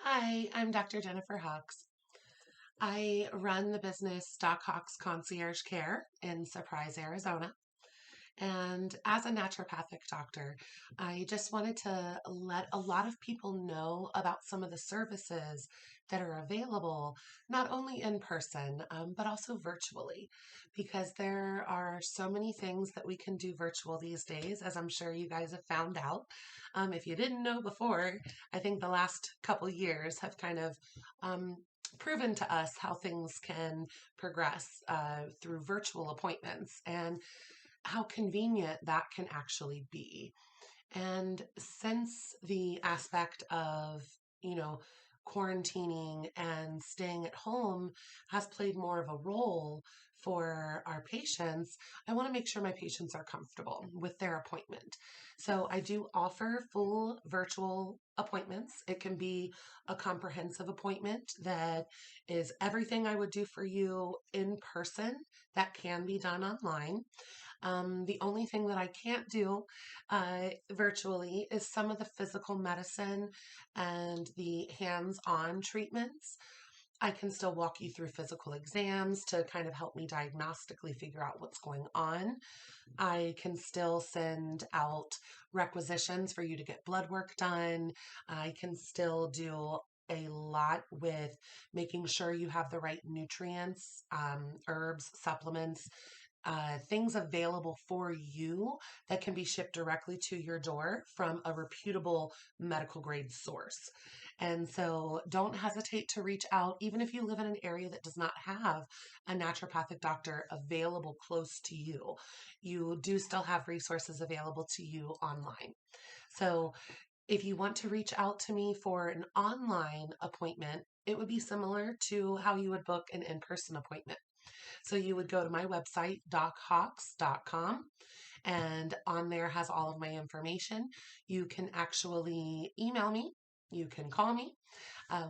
Hi, I'm Dr. Jennifer Hawks. I run the business Doc Hawks Concierge Care in Surprise, Arizona. And as a naturopathic doctor, I just wanted to let a lot of people know about some of the services that are available, not only in person, but also virtually, because there are so many things that we can do virtual these days, as I'm sure you guys have found out. If you didn't know before, I think the last couple years have kind of um, proven to us how things can progress through virtual appointments. And how convenient that can actually be. And since the aspect of, you know, quarantining and staying at home has played more of a role for our patients, I want to make sure my patients are comfortable with their appointment. So I do offer full virtual appointments. It can be a comprehensive appointment that is everything I would do for you in person that can be done online. The only thing that I can't do virtually is some of the physical medicine and the hands on treatments. I can still walk you through physical exams to kind of help me diagnostically figure out what's going on. I can still send out requisitions for you to get blood work done. I can still do a lot with making sure you have the right nutrients, herbs, supplements, things available for you that can be shipped directly to your door from a reputable medical grade source. And so don't hesitate to reach out, even if you live in an area that does not have a naturopathic doctor available close to you. You do still have resources available to you online. So if you want to reach out to me for an online appointment, it would be similar to how you would book an in person appointment. So you would go to my website, dochawks.com, and on there has all of my information. You can actually email me. You can call me,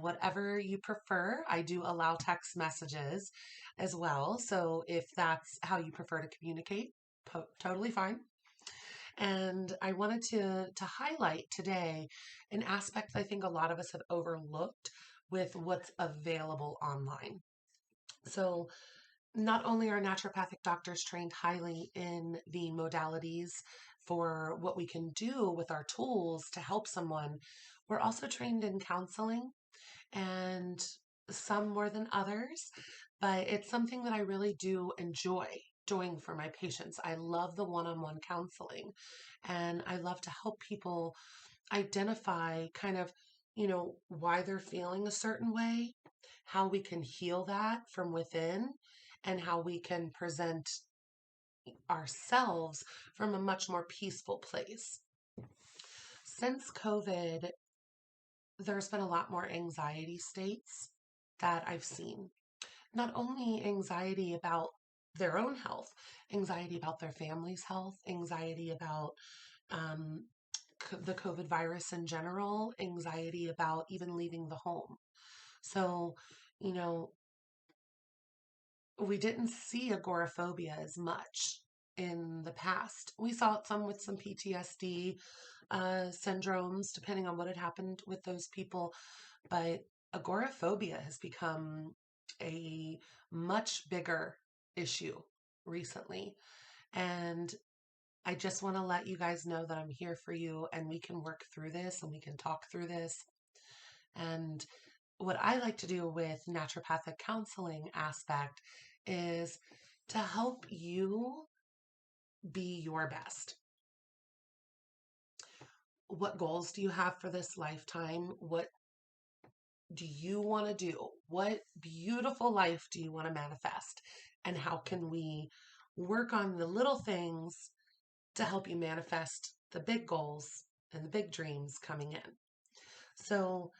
whatever you prefer. I do allow text messages as well. So if that's how you prefer to communicate, totally fine. And I wanted to highlight today an aspect I think a lot of us have overlooked with what's available online. So not only are naturopathic doctors trained highly in the modalities for what we can do with our tools to help someone, we're also trained in counseling and some more than others, but it's something that I really do enjoy doing for my patients. I love the one on one counseling and I love to help people identify kind of, why they're feeling a certain way, how we can heal that from within, and how we can present ourselves from a much more peaceful place. Since COVID, there's been a lot more anxiety states that I've seen. Not only anxiety about their own health, anxiety about their family's health, anxiety about um, the COVID virus in general, anxiety about even leaving the home. So, you know, we didn't see agoraphobia as much in the past. We saw it some with some PTSD syndromes, depending on what had happened with those people. But agoraphobia has become a much bigger issue recently. And I just want to let you guys know that I'm here for you and we can work through this and we can talk through this. And what I like to do with naturopathic counseling aspect is to help you be your best. What goals do you have for this lifetime? What do you want to do? What beautiful life do you want to manifest? And how can we work on the little things to help you manifest the big goals and the big dreams coming in? So,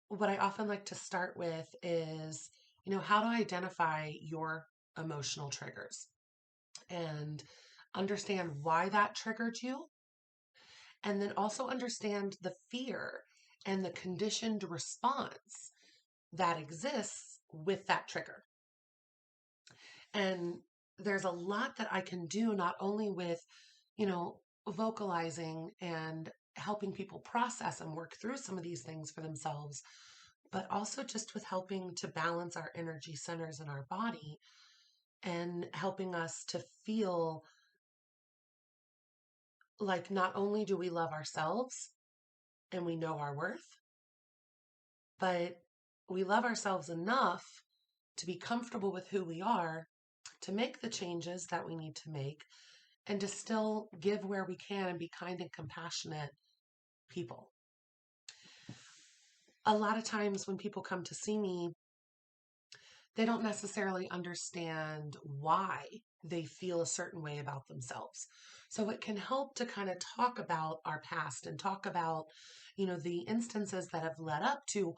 what I often like to start with is, how to identify your emotional triggers and understand why that triggered you, and then also understand the fear and the conditioned response that exists with that trigger. And there's a lot that I can do not only with, vocalizing and helping people process and work through some of these things for themselves, but also just with helping to balance our energy centers in our body and helping us to feel like not only do we love ourselves and we know our worth, but we love ourselves enough to be comfortable with who we are, to make the changes that we need to make, and to still give where we can and be kind and compassionate people. A lot of times when people come to see me, they don't necessarily understand why they feel a certain way about themselves. So it can help to kind of talk about our past and talk about, the instances that have led up to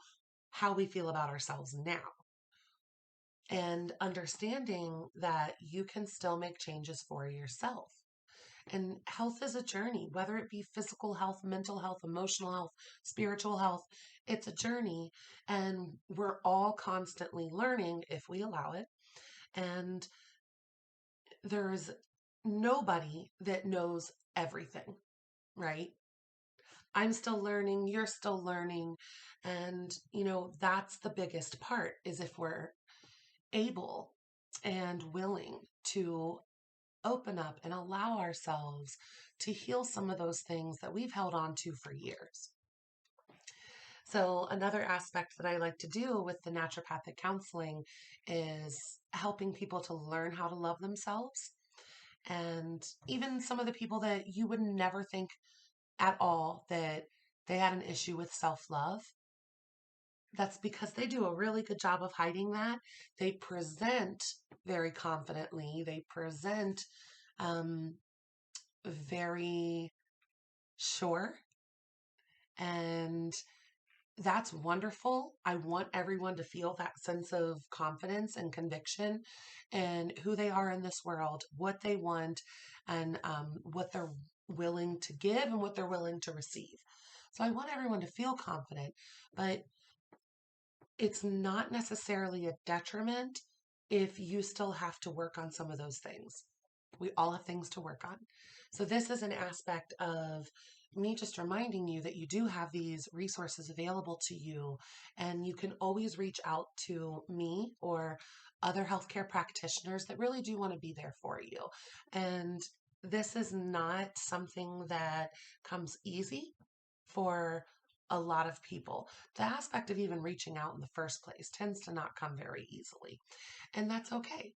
how we feel about ourselves now. And understanding that you can still make changes for yourself. And health is a journey, whether it be physical health, mental health, emotional health, spiritual health. It's a journey, and we're all constantly learning if we allow it. And there's nobody that knows everything, right? I'm still learning, you're still learning. And, that's the biggest part is if we're able and willing to open up and allow ourselves to heal some of those things that we've held on to for years. So another aspect that I like to do with the naturopathic counseling is helping people to learn how to love themselves. And even some of the people that you would never think at all that they had an issue with self-love, that's because they do a really good job of hiding that. They present very confidently. They present um, very sure, and that's wonderful. I want everyone to feel that sense of confidence and conviction in who they are in this world, what they want, and what they're willing to give and what they're willing to receive. So I want everyone to feel confident, but it's not necessarily a detriment if you still have to work on some of those things. We all have things to work on. So this is an aspect of me just reminding you that you do have these resources available to you, and you can always reach out to me or other healthcare practitioners that really do want to be there for you. And this is not something that comes easy for a lot of people. The aspect of even reaching out in the first place tends to not come very easily, and that's okay.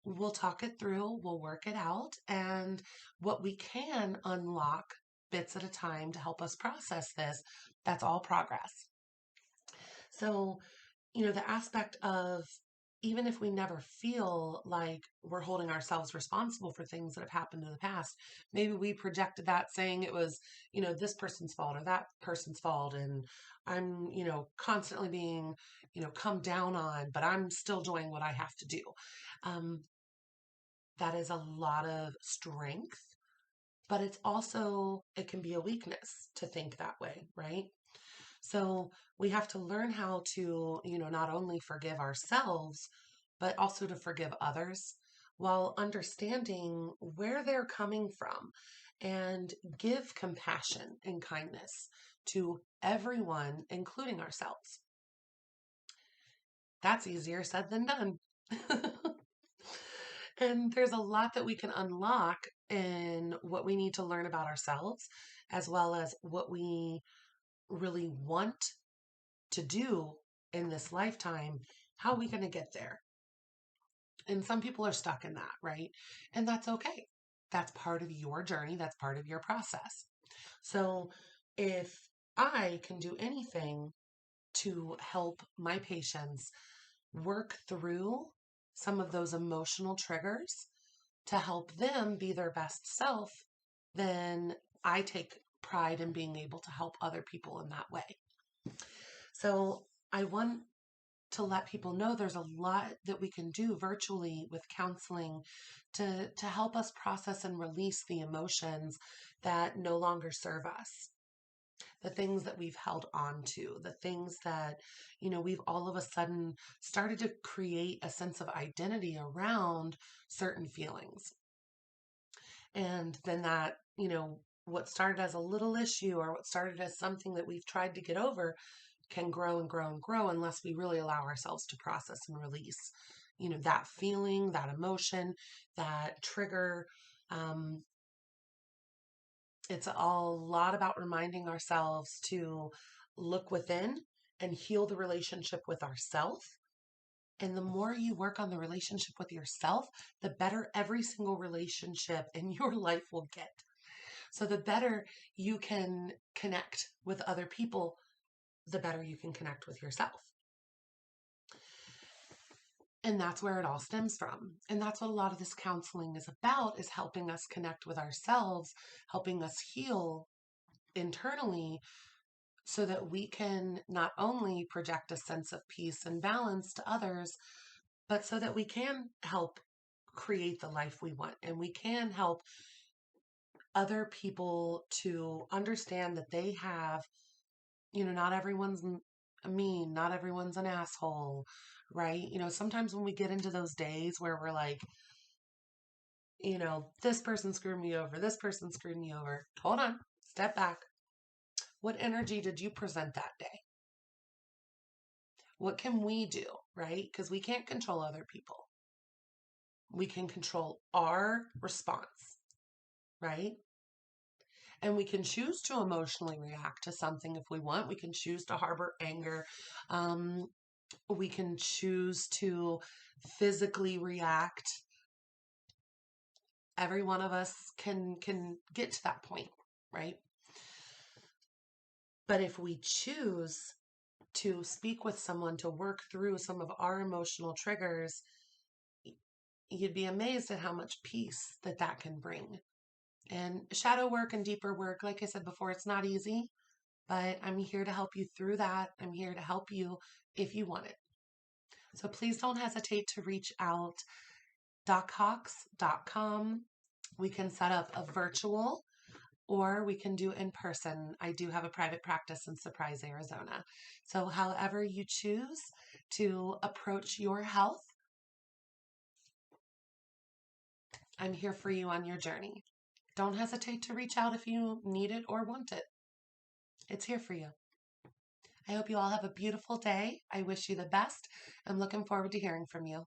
We'll talk it through, we'll work it out, and what we can unlock bits at a time to help us process this, that's all progress. So, the aspect of even if we never feel like we're holding ourselves responsible for things that have happened in the past, maybe we projected that saying it was, this person's fault or that person's fault. And I'm, constantly being, come down on, but I'm still doing what I have to do. Um, that is a lot of strength, but it can be a weakness to think that way, right? So we have to learn how to, not only forgive ourselves, but also to forgive others while understanding where they're coming from and give compassion and kindness to everyone, including ourselves. That's easier said than done. And there's a lot that we can unlock in what we need to learn about ourselves, as well as what we really want to do in this lifetime. How are we going to get there? And some people are stuck in that, right? And that's okay. That's part of your journey, that's part of your process. So if I can do anything to help my patients work through some of those emotional triggers to help them be their best self, then I take pride in being able to help other people in that way. So I want to let people know there's a lot that we can do virtually with counseling to help us process and release the emotions that no longer serve us. The things that we've held on to, the things that, we've all of a sudden started to create a sense of identity around certain feelings. And then that, what started as a little issue or what started as something that we've tried to get over can grow and grow and grow unless we really allow ourselves to process and release, that feeling, that emotion, that trigger. Um, it's a lot about reminding ourselves to look within and heal the relationship with ourself. And the more you work on the relationship with yourself, the better every single relationship in your life will get. So the better you can connect with other people, the better you can connect with yourself. And that's where it all stems from. And that's what a lot of this counseling is about, is helping us connect with ourselves, helping us heal internally so that we can not only project a sense of peace and balance to others, but so that we can help create the life we want, and we can help other people to understand that they have, not everyone's mean, not everyone's an asshole, right? Sometimes when we get into those days where we're like, this person screwed me over, this person screwed me over. Hold on, step back. What energy did you present that day? What can we do, right? Because we can't control other people. We can control our response, right? And we can choose to emotionally react to something if we want. We can choose to harbor anger. Um, we can choose to physically react. Every one of us can get to that point, right? But if we choose to speak with someone to work through some of our emotional triggers, you'd be amazed at how much peace that can bring. And shadow work and deeper work, like I said before, it's not easy, but I'm here to help you through that. I'm here to help you if you want it. So please don't hesitate to reach out. DocHawks.com. We can set up a virtual or we can do in person. I do have a private practice in Surprise, Arizona. So however you choose to approach your health, I'm here for you on your journey. Don't hesitate to reach out if you need it or want it. It's here for you. I hope you all have a beautiful day. I wish you the best. I'm looking forward to hearing from you.